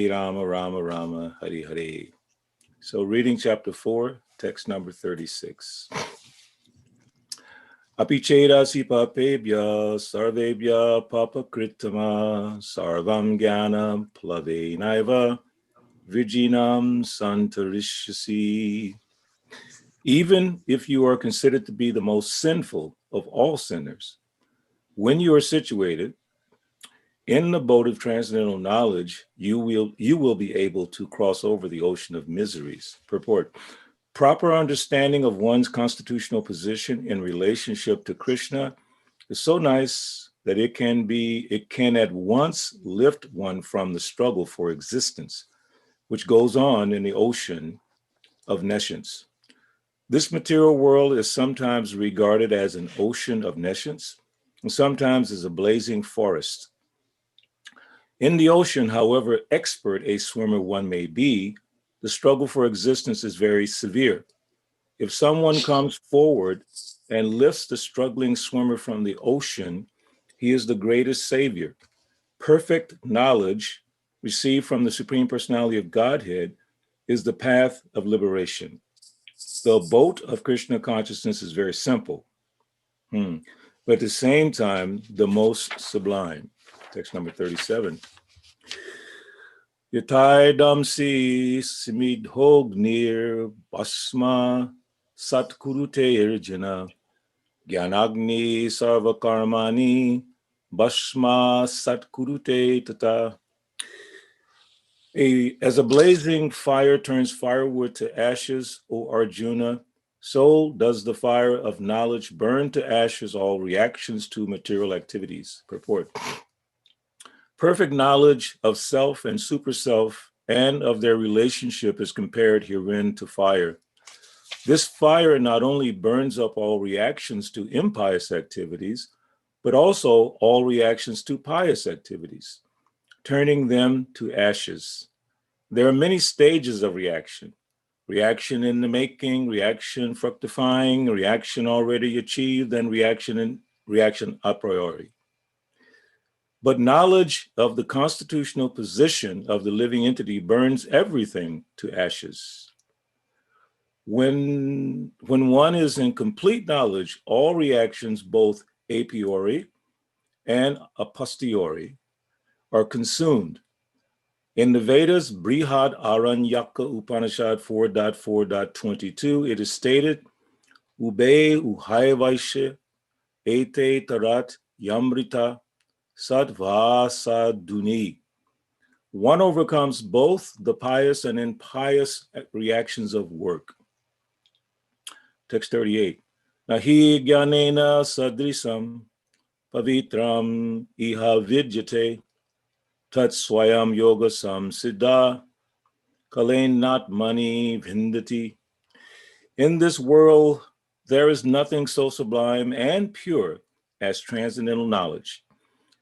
Rama Rama Rama Hari Hari. So reading chapter 4, text number 36. Apichedasi papebhya sarvebhya papakritama sarvam jnanam plavenaiva vijinam santarishyasi. Even if you are considered to be the most sinful of all sinners, when you are situated in the boat of transcendental knowledge, you will be able to cross over the ocean of miseries. Purport. Proper understanding of one's constitutional position in relationship to Krishna is so nice that it can at once lift one from the struggle for existence, which goes on in the ocean of nescience. This material world is sometimes regarded as an ocean of nescience, and sometimes as a blazing forest. In the ocean, however expert a swimmer one may be, the struggle for existence is very severe. If someone comes forward and lifts the struggling swimmer from the ocean, he is the greatest savior. Perfect knowledge received from the Supreme Personality of Godhead is the path of liberation. The boat of Krishna consciousness is very simple, but at the same time, the most sublime. Text number 37. Yataidamsi simidhognir basma satkurute irjana gyanagni sarvakarmani basma satkurute tata. As a blazing fire turns firewood to ashes, O Arjuna, so does the fire of knowledge burn to ashes all reactions to material activities. Purport. Perfect knowledge of self and superself and of their relationship is compared herein to fire. This fire not only burns up all reactions to impious activities, but also all reactions to pious activities, turning them to ashes. There are many stages of reaction. Reaction in the making, reaction fructifying, reaction already achieved, and reaction a priori. But knowledge of the constitutional position of the living entity burns everything to ashes. When one is in complete knowledge, all reactions, both a priori and a posteriori, are consumed. In the Vedas, Brihad Aranyaka Upanishad 4.4.22, it is stated, Ube Uhaivaishe Ete Tarat Yamrita Sadvasaduni. One overcomes both the pious and impious reactions of work. Text 38. Nahi gyanena sadrisam pavitram iha vidyate tat swayam yoga samsiddha kalain not mani vindati. In this world, there is nothing so sublime and pure as transcendental knowledge.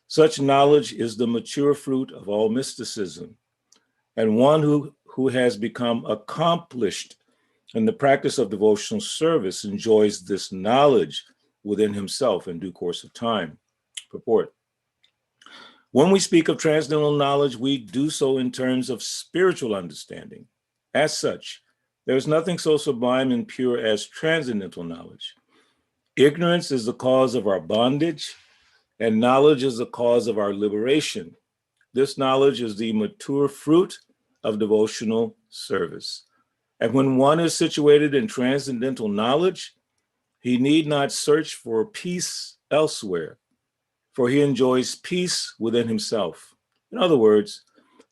Such knowledge is the mature fruit of all mysticism, and one who has become accomplished in the practice of devotional service enjoys this knowledge within himself in due course of time. Purport. When we speak of transcendental knowledge, we do so in terms of spiritual understanding. As such, there is nothing so sublime and pure as transcendental knowledge. Ignorance is the cause of our bondage, and knowledge is the cause of our liberation. This knowledge is the mature fruit of devotional service. And when one is situated in transcendental knowledge, he need not search for peace elsewhere, for he enjoys peace within himself. In other words,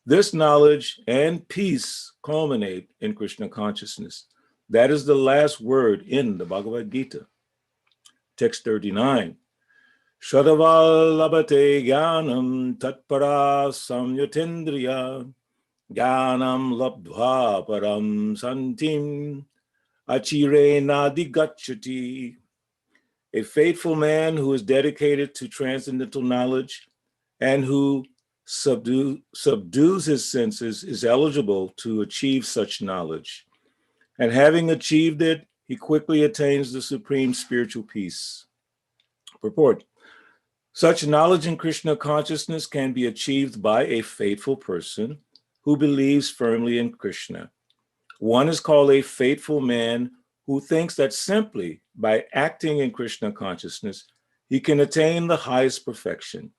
this knowledge and peace culminate in Krishna consciousness. That is the last word in the Bhagavad Gita. Text 39. Shadaval labate jnanam tatpara samyatendriya jnanam labdhva param santim achire nadigachati. A faithful man who is dedicated to transcendental knowledge and who subdues his senses is eligible to achieve such knowledge. And having achieved it, he quickly attains the supreme spiritual peace. Purport. Such knowledge in Krishna consciousness can be achieved by a faithful person who believes firmly in Krishna. One is called a faithful man who thinks that simply by acting in Krishna consciousness, he can attain the highest perfection.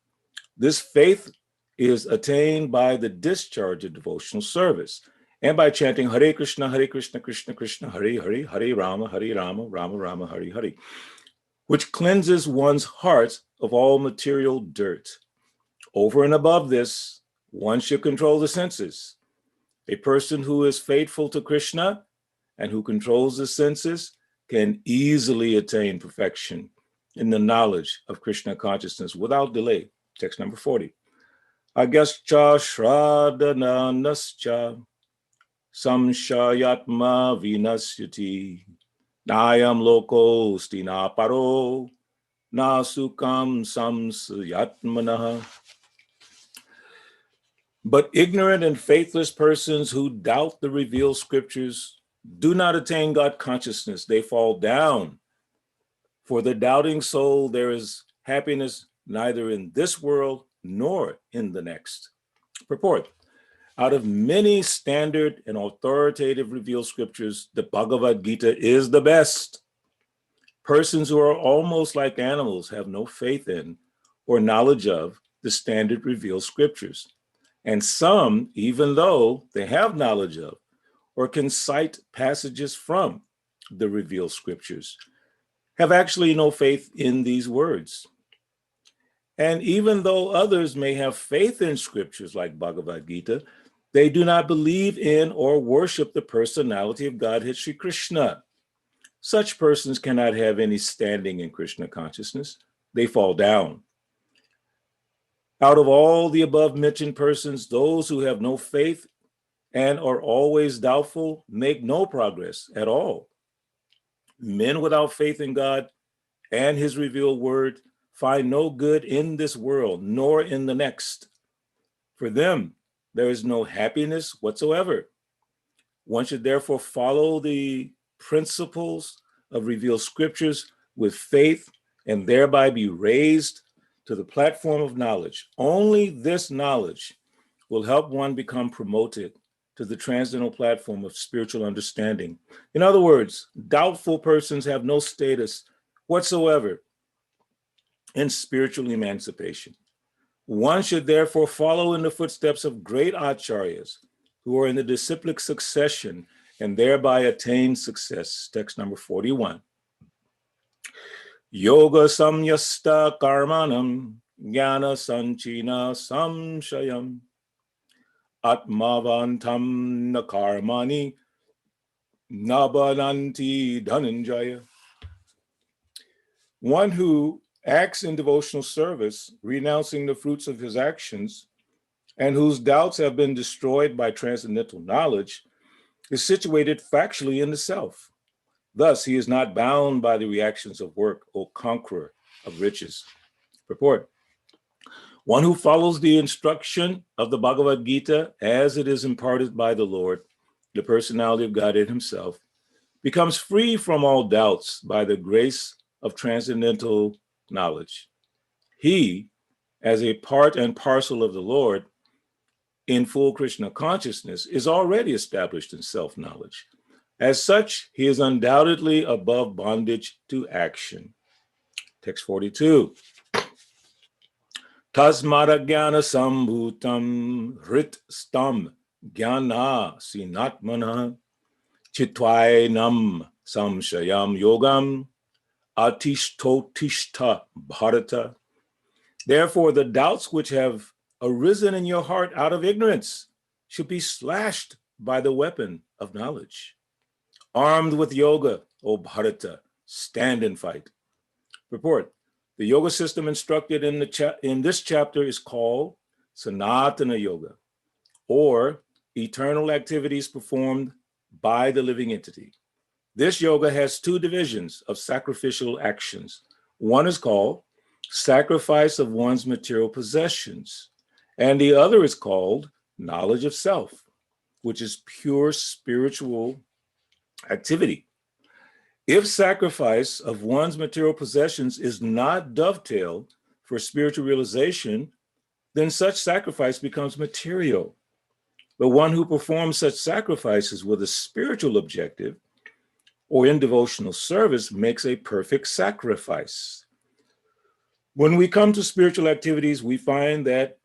This faith is attained by the discharge of devotional service and by chanting Hare Krishna, Krishna Krishna, Hare Hare, Hare Rama, Rama Rama, Hare Hare, which cleanses one's heart of all material dirt. Over and above this, one should control the senses. A person who is faithful to Krishna and who controls the senses can easily attain perfection in the knowledge of Krishna consciousness without delay. Text number 40. Agyascha shradananascha samshayatma vinasyati nayam lokosti na paro na sukam samsayatmanaha. But ignorant and faithless persons who doubt the revealed scriptures do not attain God consciousness. They fall down. For the doubting soul, there is happiness neither in this world nor in the next. Purport. Out of many standard and authoritative revealed scriptures, the Bhagavad Gita is the best. Persons who are almost like animals have no faith in or knowledge of the standard revealed scriptures. And some, even though they have knowledge of or can cite passages from the revealed scriptures, have actually no faith in these words. And even though others may have faith in scriptures like Bhagavad Gita, they do not believe in or worship the personality of Godhead Sri Krishna. Such persons cannot have any standing in Krishna consciousness. They fall down. Out of all the above mentioned persons, those who have no faith and are always doubtful make no progress at all. Men without faith in God and his revealed word find no good in this world, nor in the next. For them, there is no happiness whatsoever. One should therefore follow the principles of revealed scriptures with faith and thereby be raised to the platform of knowledge. Only this knowledge will help one become promoted to the transcendental platform of spiritual understanding. In other words, doubtful persons have no status whatsoever in spiritual emancipation. One should therefore follow in the footsteps of great acharyas who are in the disciplic succession and thereby attain success. Text number 41. Yoga samyasta karmanam jnana sanchina samshayam atmavantam na karmani nabananti dhananjaya. One who acts in devotional service, renouncing the fruits of his actions, and whose doubts have been destroyed by transcendental knowledge, is situated factually in the self. Thus, he is not bound by the reactions of work, O conqueror of riches. Purport. One who follows the instruction of the Bhagavad Gita as it is imparted by the Lord, the personality of Godhead himself, becomes free from all doubts by the grace of transcendental knowledge. He, as a part and parcel of the Lord, in full Krishna consciousness, is already established in self-knowledge. As such, he is undoubtedly above bondage to action. Text 42. Tasmara jnana sambhutam hrit stam jnana sinatmana chitvainam samshayam yogam atishtotishtha bharata. Therefore, the doubts which have arisen in your heart out of ignorance should be slashed by the weapon of knowledge. Armed with yoga, O Bharata, stand and fight. Purport. The yoga system instructed in this chapter is called Sanatana Yoga, or eternal activities performed by the living entity. This yoga has two divisions of sacrificial actions. One is called sacrifice of one's material possessions, and the other is called knowledge of self, which is pure spiritual activity. If sacrifice of one's material possessions is not dovetailed for spiritual realization, then such sacrifice becomes material. But one who performs such sacrifices with a spiritual objective or in devotional service makes a perfect sacrifice. When we come to spiritual activities, we find that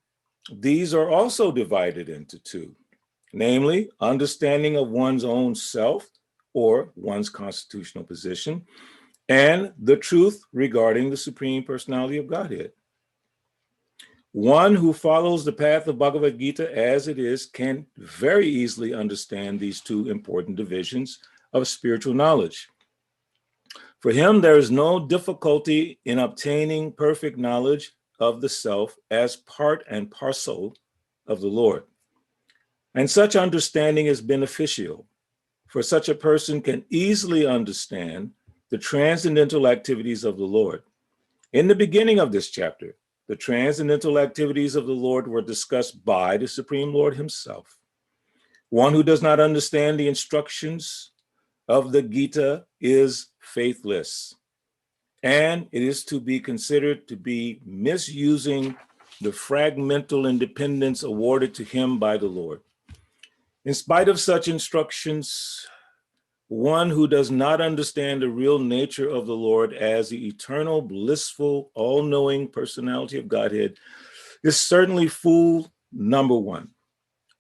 these are also divided into two, namely, understanding of one's own self or one's constitutional position, and the truth regarding the Supreme Personality of Godhead. One who follows the path of Bhagavad Gita as it is can very easily understand these two important divisions of spiritual knowledge. For him, there is no difficulty in obtaining perfect knowledge of the self as part and parcel of the Lord. And such understanding is beneficial, for such a person can easily understand the transcendental activities of the Lord. In the beginning of this chapter, the transcendental activities of the Lord were discussed by the Supreme Lord himself. One who does not understand the instructions of the Gita is faithless, and it is to be considered to be misusing the fragmental independence awarded to him by the Lord. In spite of such instructions, one who does not understand the real nature of the Lord as the eternal, blissful, all-knowing personality of Godhead is certainly fool number one.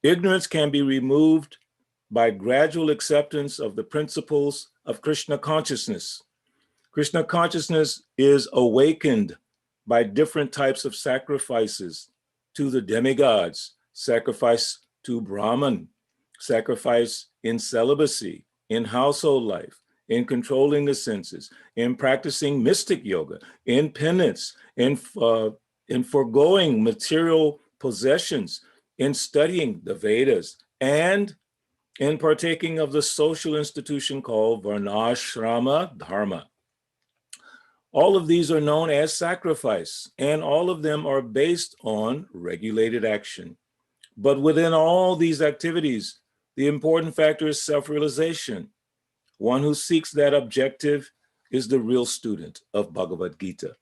Ignorance can be removed by gradual acceptance of the principles of Krishna consciousness. Krishna consciousness is awakened by different types of sacrifices to the demigods, sacrifice to Brahman, sacrifice in celibacy, in household life, in controlling the senses, in practicing mystic yoga, in penance, in foregoing material possessions, in studying the Vedas, and in partaking of the social institution called Varnashrama Dharma. All of these are known as sacrifice, and all of them are based on regulated action. But within all these activities, the important factor is self-realization. One who seeks that objective is the real student of Bhagavad Gita.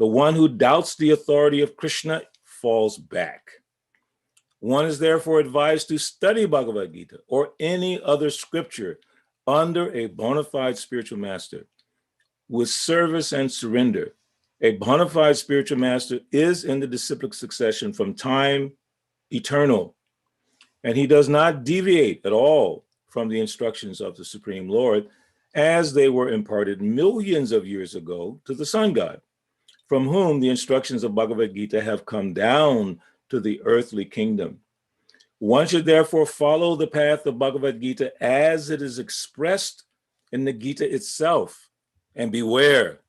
The one who doubts the authority of Krishna falls back. One is therefore advised to study Bhagavad Gita or any other scripture under a bona fide spiritual master with service and surrender. A bona fide spiritual master is in the disciplic succession from time eternal, and he does not deviate at all from the instructions of the Supreme Lord as they were imparted millions of years ago to the sun god, from whom the instructions of Bhagavad Gita have come down to the earthly kingdom. One should therefore follow the path of Bhagavad Gita as it is expressed in the Gita itself, and beware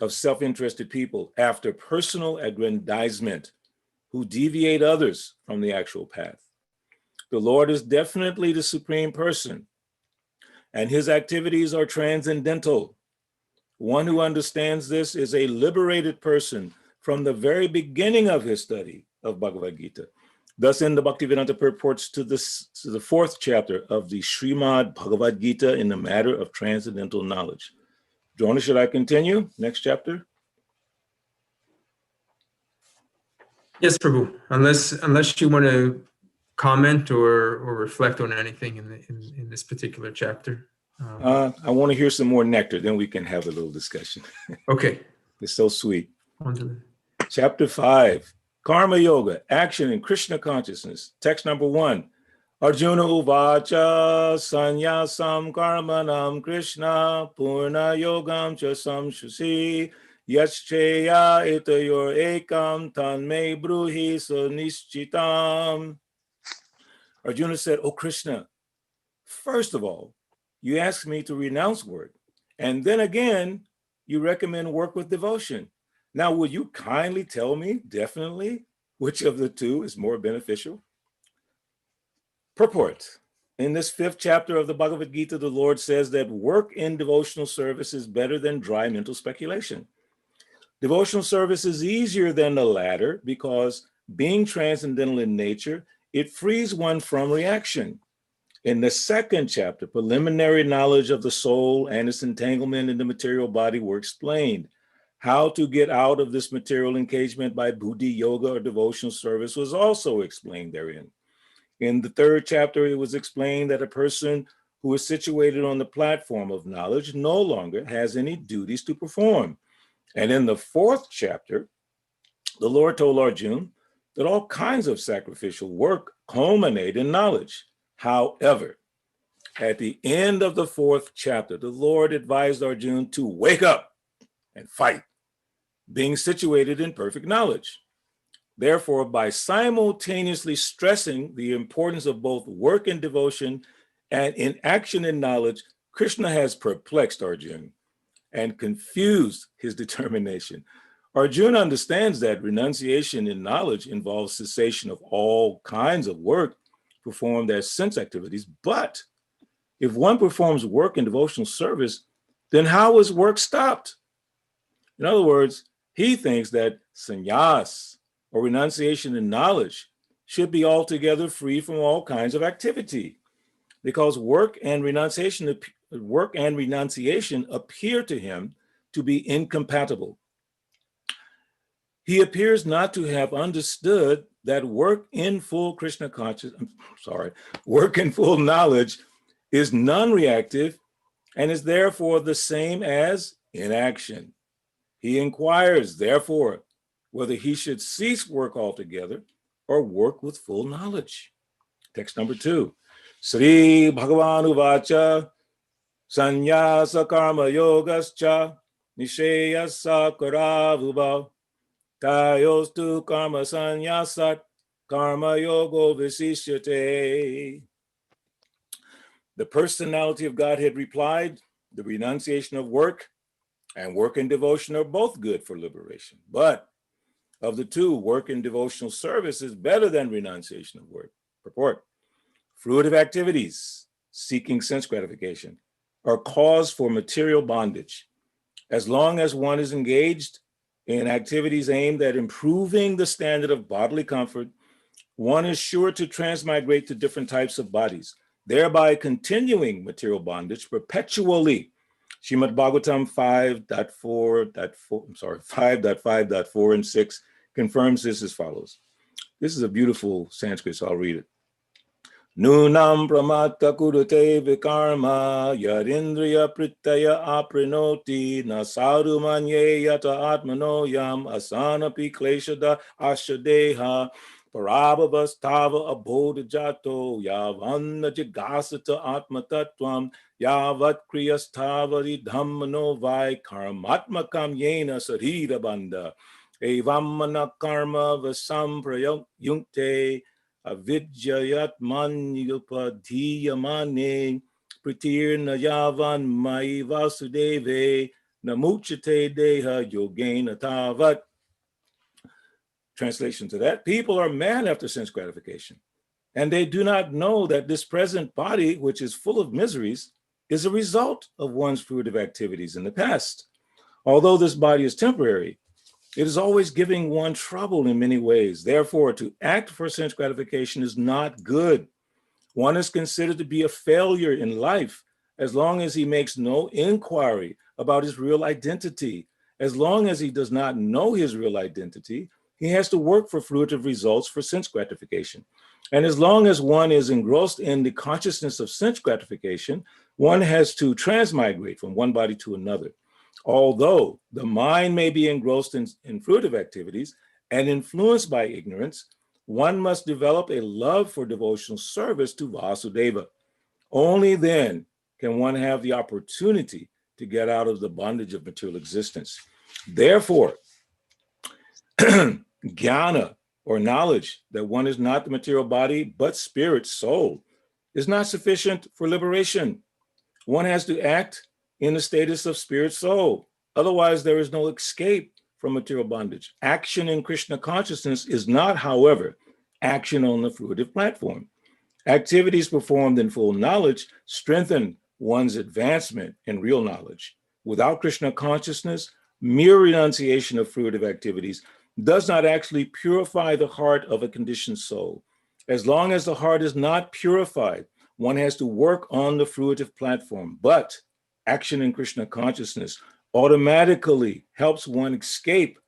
of self-interested people after personal aggrandizement who deviate others from the actual path. The Lord is definitely the supreme person, and his activities are transcendental. One who understands this is a liberated person from the very beginning of his study of Bhagavad Gita. Thus, in the Bhaktivedanta purports to the fourth chapter of the Srimad Bhagavad Gita in the matter of transcendental knowledge. Jonah, should I continue? Next chapter? Yes, Prabhu. Unless you want to comment or reflect on anything in this particular chapter. I want to hear some more nectar, then we can have a little discussion. Okay. It's so sweet. On to Chapter 5, Karma Yoga, Action in Krishna Consciousness. Text number 1. Arjuna uvacha sanyasam karmanam Krishna purna yogam cha samshusi yascheya itayor ekam tanme bruhi sanischitam. Arjuna said, "O Krishna, first of all, you ask me to renounce work, and then again, you recommend work with devotion. Now, will you kindly tell me definitely which of the two is more beneficial?" Purport. In this 5th chapter of the Bhagavad Gita, the Lord says that work in devotional service is better than dry mental speculation. Devotional service is easier than the latter because, being transcendental in nature, it frees one from reaction. In the 2nd chapter, preliminary knowledge of the soul and its entanglement in the material body were explained. How to get out of this material engagement by buddhi yoga or devotional service was also explained therein. In the third chapter, it was explained that a person who is situated on the platform of knowledge no longer has any duties to perform. And in the fourth chapter, the Lord told Arjuna that all kinds of sacrificial work culminate in knowledge. However, at the end of the fourth chapter, the Lord advised Arjuna to wake up and fight, being situated in perfect knowledge. Therefore, by simultaneously stressing the importance of both work and devotion and in action and knowledge, Krishna has perplexed Arjuna and confused his determination. Arjuna understands that renunciation in knowledge involves cessation of all kinds of work performed as sense activities. But if one performs work in devotional service, then how is work stopped? In other words, he thinks that sannyas, or renunciation in knowledge, should be altogether free from all kinds of activity, because work and renunciation appear to him to be incompatible. He appears not to have understood that work in full knowledge is non-reactive and is therefore the same as inaction. He inquires, therefore, whether he should cease work altogether or work with full knowledge. Text number 2. Sri Bhagavan Uvacha Sannyasa Karma Yogascha Nisheyasa Karavuba Tayostu Karma Sannyasat Karma Yogo Visishyate. The personality of Godhead replied, the renunciation of work and work and devotion are both good for liberation. But of the two, work and devotional service is better than renunciation of work. Purport: fruitive activities, seeking sense gratification, are cause for material bondage. As long as one is engaged in activities aimed at improving the standard of bodily comfort, one is sure to transmigrate to different types of bodies, thereby continuing material bondage perpetually. Srimad Bhagavatam 5.5.4 and 6 confirms this as follows. This is a beautiful Sanskrit, so I'll read it. Nunam pramata kurute vikarma yarindriya pritaya aprinoti nasaru manye yata atmano yam asanapi kleshada ashadeha parabhavastava abodhajato yavanna jigasata atmatattvam yavat kriyastavari dhammano vai karmatmakam yena sarira bandha evamana karma vasam prayunkte avidyayat manyupadhiyamane pratirna yavan mai vasudeve namuchate deha yogena tavat. Translation to that: people are mad after sense gratification, and they do not know that this present body, which is full of miseries, is a result of one's fruitive activities in the past. Although this body is temporary, it is always giving one trouble in many ways. Therefore, to act for sense gratification is not good. One is considered to be a failure in life as long as he makes no inquiry about his real identity. As long as he does not know his real identity, he has to work for fruitive results for sense gratification. And as long as one is engrossed in the consciousness of sense gratification, one has to transmigrate from one body to another. Although the mind may be engrossed in fruitive activities and influenced by ignorance, one must develop a love for devotional service to Vasudeva. Only then can one have the opportunity to get out of the bondage of material existence. Therefore, jnana, or knowledge that one is not the material body, but spirit, soul, is not sufficient for liberation. One has to act in the status of spirit soul. Otherwise, there is no escape from material bondage. Action in Krishna consciousness is not, however, action on the fruitive platform. Activities performed in full knowledge strengthen one's advancement in real knowledge. Without Krishna consciousness, mere renunciation of fruitive activities does not actually purify the heart of a conditioned soul. As long as the heart is not purified, one has to work on the fruitive platform. But action in Krishna consciousness automatically helps one escape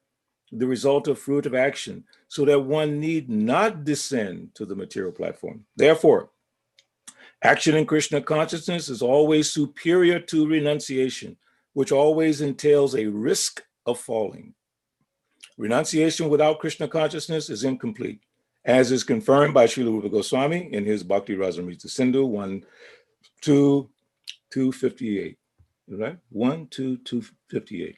the result of fruitive action, so that one need not descend to the material platform. Therefore, action in Krishna consciousness is always superior to renunciation, which always entails a risk of falling. Renunciation without Krishna consciousness is incomplete, as is confirmed by Srila Rupa Goswami in his Bhakti Rasamrita Sindhu 1-2-258. Right? 1-2-258.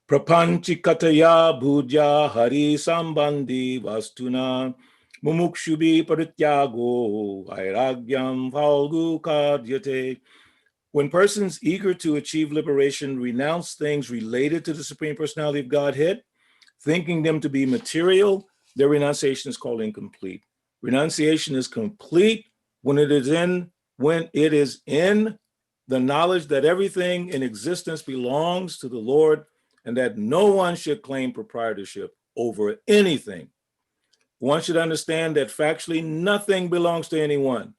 Prapanchikataya bhuja hari sambandhi vastuna mumukshubi parityago vairagyam falgu kadyate. When persons eager to achieve liberation renounce things related to the Supreme Personality of Godhead, thinking them to be material, their renunciation is called incomplete. Renunciation is complete when it is in the knowledge that everything in existence belongs to the Lord and that no one should claim proprietorship over anything. One should understand that factually nothing belongs to anyone.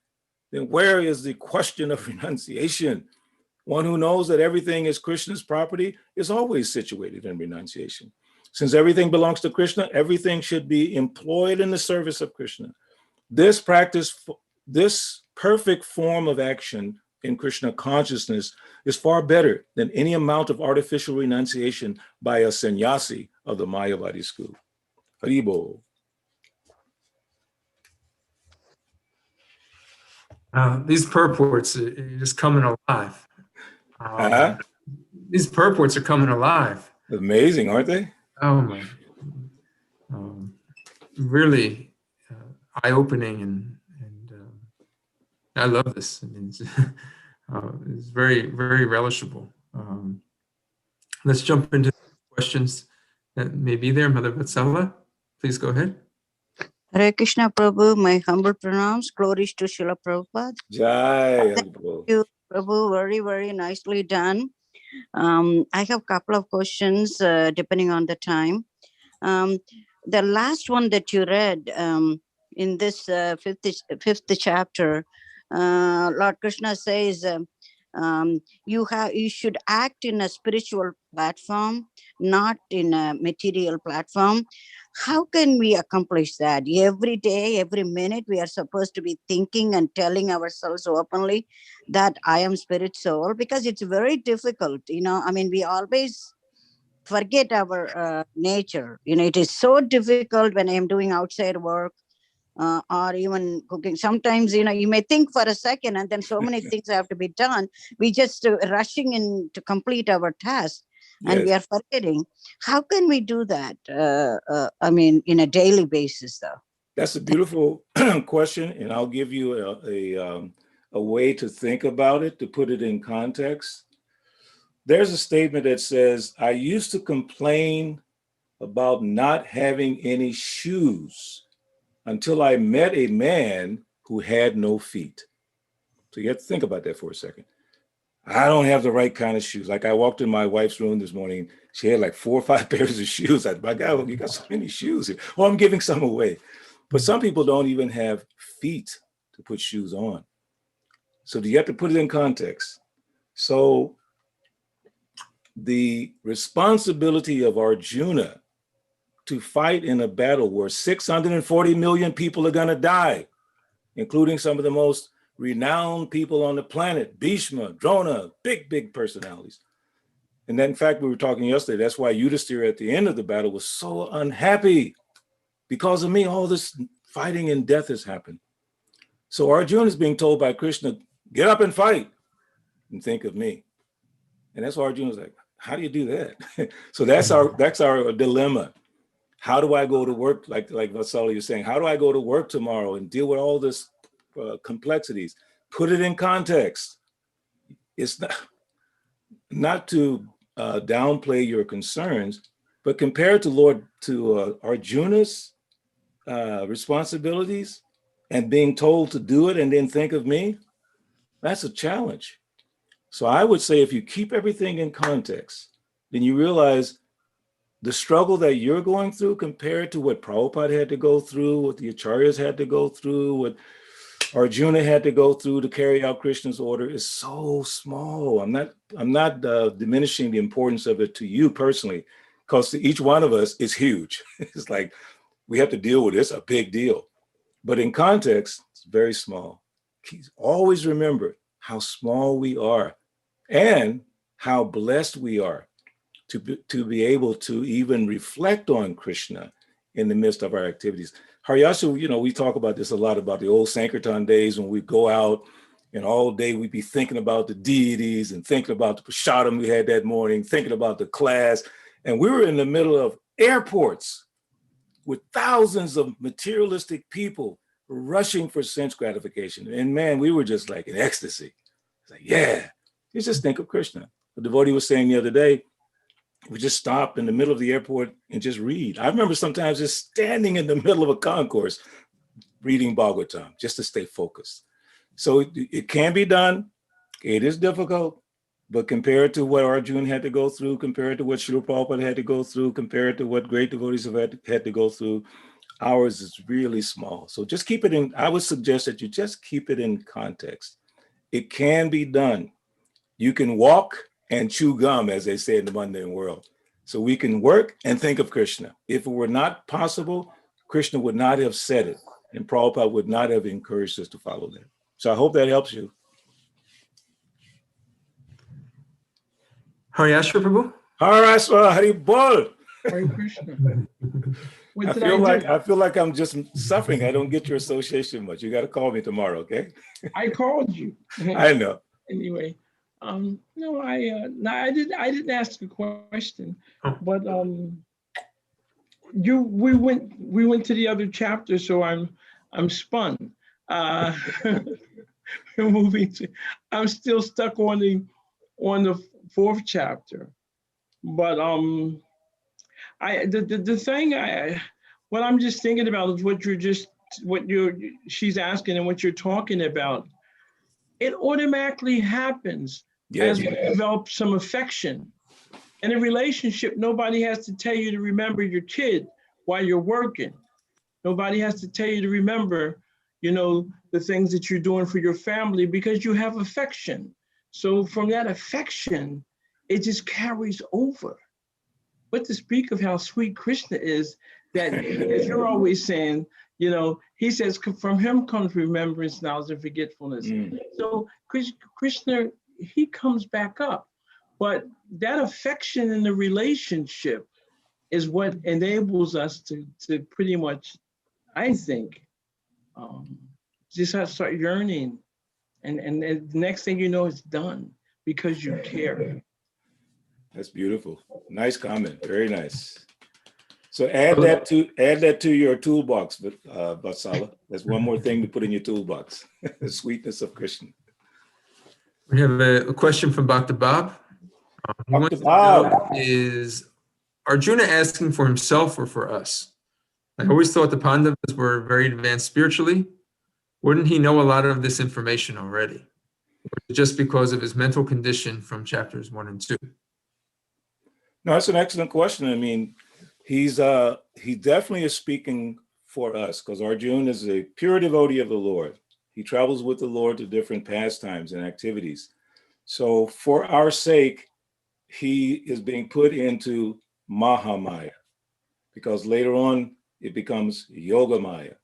Then where is the question of renunciation? One who knows that everything is Krishna's property is always situated in renunciation. Since everything belongs to Krishna, everything should be employed in the service of Krishna. This perfect form of action in Krishna consciousness is far better than any amount of artificial renunciation by a sannyasi of the Mayavadi school. Haribo. These purports are just coming alive. These purports are coming alive. Amazing, aren't they? Oh my. Really eye-opening, and I love this. I mean, it's very, very relishable. Let's jump into questions that may be there. Mother Vatsala, please go ahead. Hare Krishna Prabhu, my humble pranams, glories to Srila Prabhupada. Jai. Thank you, Prabhu, very, very nicely done. I have a couple of questions depending on the time. The last one that you read in this fifth chapter, Lord Krishna says, you should act in a spiritual platform, not in a material platform. How can we accomplish that? Every day, every minute, we are supposed to be thinking and telling ourselves openly that I am spirit soul, because it's very difficult. I mean, we always forget our nature. It is so difficult when I am doing outside work or even cooking. Sometimes, you may think for a second and then so many things have to be done. We just rushing in to complete our task. And we are forgetting. How can we do that? I mean, in a daily basis, though. That's a beautiful question, and I'll give you a way to think about it, to put it in context. There's a statement that says, I used to complain about not having any shoes until I met a man who had no feet. So you have to think about that for a second. I don't have the right kind of shoes. Like I walked in my wife's room this morning, she had like 4 or 5 pairs of shoes. I said, my God, you got so many shoes here. Well, I'm giving some away. But some people don't even have feet to put shoes on. So you have to put it in context. So the responsibility of Arjuna to fight in a battle where 640 million people are going to die, including some of the most renowned people on the planet, Bhishma, Drona, big personalities. And then, in fact, we were talking yesterday, that's why Yudhisthira at the end of the battle was so unhappy. Because of me, all this fighting and death has happened. So Arjuna is being told by Krishna, get up and fight and think of me. And that's why Arjuna was like, how do you do that? So that's our dilemma. How do I go to work? Like Vatsala, you're saying, how do I go to work tomorrow and deal with all this complexities? Put it in context. It's not to downplay your concerns, but compared to Arjuna's responsibilities and being told to do it and then think of me, that's a challenge. So I would say if you keep everything in context, then you realize the struggle that you're going through compared to what Prabhupada had to go through, what the Acharyas had to go through, what Arjuna had to go through to carry out Krishna's order is so small. I'm not diminishing the importance of it to you personally, because to each one of us is huge. It's like we have to deal with it. It's a big deal. But in context, it's very small. Always remember how small we are and how blessed we are to be able to even reflect on Krishna in the midst of our activities. Haryasha, we talk about this a lot, about the old Sankirtan days when we go out and all day we'd be thinking about the deities and thinking about the prasadam we had that morning, thinking about the class. And we were in the middle of airports with thousands of materialistic people rushing for sense gratification. And man, we were just like in ecstasy. It's like, yeah, you just think of Krishna. The devotee was saying the other day, we just stop in the middle of the airport and just read. I remember sometimes just standing in the middle of a concourse reading Bhagavatam just to stay focused. So it can be done. It is difficult, but compared to what Arjuna had to go through, compared to what Srila Prabhupada had to go through, compared to what great devotees have had to go through, ours is really small. So just keep it in, I would suggest that you just keep it in context. It can be done. You can walk and chew gum, as they say in the mundane world. So we can work and think of Krishna. If it were not possible, Krishna would not have said it, and Prabhupada would not have encouraged us to follow that. So I hope that helps you. Haryashra Prabhu? Haraswa Haribol. Hare Krishna. What I did feel like I'm just suffering. I don't get your association much. You got to call me tomorrow, okay? I called you. I know. Anyway, no, I didn't ask a question, but we went to the other chapter, so I'm spun. We're moving to. I'm still stuck on the fourth chapter, but what I'm just thinking about is she's asking and what you're talking about. It automatically happens as we develop some affection. In a relationship, nobody has to tell you to remember your kid while you're working. Nobody has to tell you to remember, the things that you're doing for your family because you have affection. So from that affection, it just carries over. But to speak of how sweet Krishna is, that as you're always saying, he says, from him comes remembrance, knowledge, and forgetfulness. So Krishna, he comes back up. But that affection in the relationship is what enables us to pretty much, I think, just have to start yearning. And the next thing you know, it's done because you care. That's beautiful. Nice comment. Very nice. So add that to your toolbox, Vatsala. That's one more thing to put in your toolbox. The sweetness of Krishna. We have a question from Bhakta Bob. He wants to know, is Arjuna asking for himself or for us? I always thought the Pandavas were very advanced spiritually. Wouldn't he know a lot of this information already? Or just because of his mental condition from chapters 1 and 2? No, that's an excellent question. I mean, he definitely is speaking for us because Arjuna is a pure devotee of the Lord. He travels with the Lord to different pastimes and activities. So for our sake, he is being put into Mahamaya because later on it becomes Yoga Maya.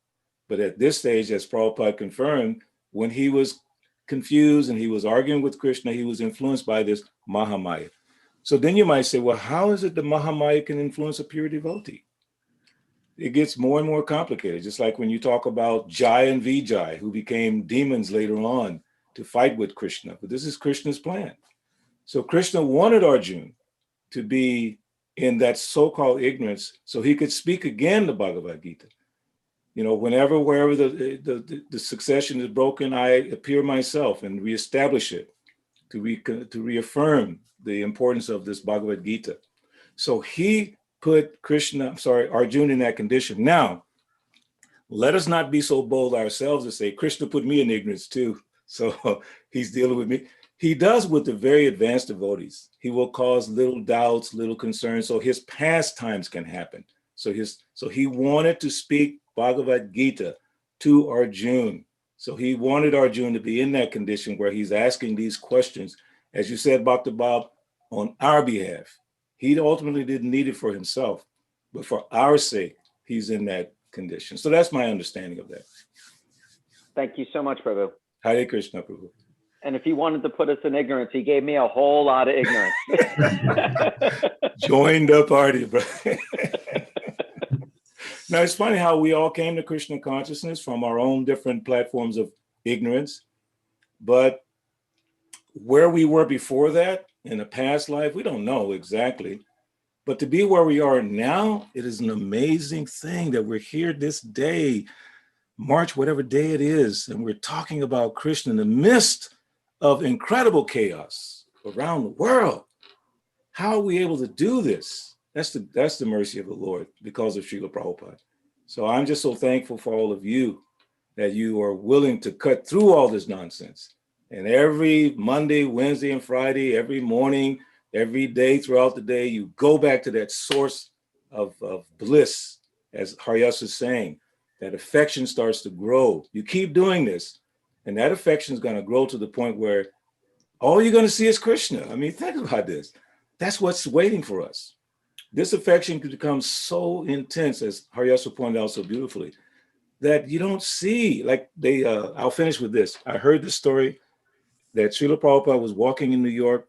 But at this stage, as Prabhupada confirmed, when he was confused and he was arguing with Krishna, he was influenced by this Mahamaya. So then you might say, well, how is it the Mahamaya can influence a pure devotee? It gets more and more complicated, just like when you talk about Jai and Vijay, who became demons later on to fight with Krishna. But this is Krishna's plan. So Krishna wanted Arjuna to be in that so-called ignorance so he could speak again the Bhagavad Gita. Wherever the succession is broken, I appear myself and reestablish it to reaffirm the importance of this Bhagavad Gita. So he put Arjuna in that condition. Now, let us not be so bold ourselves to say, Krishna put me in ignorance too. So he's dealing with me. He does with the very advanced devotees. He will cause little doubts, little concerns, so his pastimes can happen. So he wanted to speak Bhagavad Gita to Arjuna. So he wanted Arjuna to be in that condition where he's asking these questions, as you said, Bhakta Bob, on our behalf. He ultimately didn't need it for himself, but for our sake, he's in that condition. So that's my understanding of that. Thank you so much, Prabhu. Hare Krishna, Prabhu. And if he wanted to put us in ignorance, he gave me a whole lot of ignorance. Join the party, bro. Now, it's funny how we all came to Krishna consciousness from our own different platforms of ignorance. But where we were before that, in a past life, we don't know exactly. But to be where we are now, it is an amazing thing that we're here this day, March, whatever day it is, and we're talking about Krishna in the midst of incredible chaos around the world. How are we able to do this? That's the mercy of the Lord because of Srila Prabhupada. So I'm just so thankful for all of you that you are willing to cut through all this nonsense. And every Monday, Wednesday, and Friday, every morning, every day throughout the day, you go back to that source of bliss, as Haryas is saying, that affection starts to grow. You keep doing this, and that affection is going to grow to the point where all you're going to see is Krishna. I mean, think about this. That's what's waiting for us. This affection could become so intense, as Haryasa pointed out so beautifully, that you don't see, like I'll finish with this. I heard the story that Srila Prabhupada was walking in New York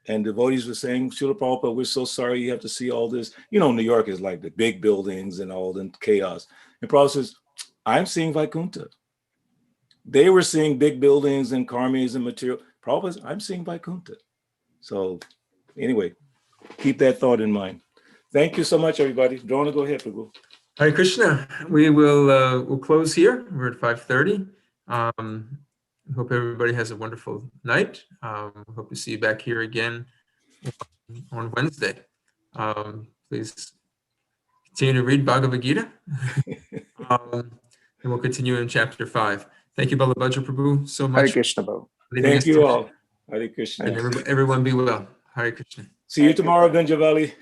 and devotees were saying, Srila Prabhupada, we're so sorry you have to see all this. You know, New York is like the big buildings and all the chaos. And Prabhupada says, I'm seeing Vaikuntha. They were seeing big buildings and karmis and material. Prabhupada says, I'm seeing Vaikuntha. So anyway, keep that thought in mind. Thank you so much, everybody. Drona, go ahead, Prabhu. Hare Krishna. We will we'll close here. We're at 5:30. Hope everybody has a wonderful night. Hope to see you back here again on Wednesday. Please continue to read Bhagavad Gita. And we'll continue in chapter 5. Thank you, Balabhadra Prabhu, so much. Hare Krishna, Prabhu. Thank you all. Hare Krishna. And everyone be well. Hare Krishna. See you tomorrow, Gunjavali.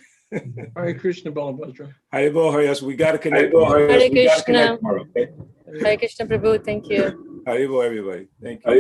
Hare Krishna, Balabhadra. Hare Bo, Haryas. We got to connect. Hare Krishna. Tomorrow, okay? Hare Krishna Prabhu, thank you. Hare Bo, everybody. Thank you.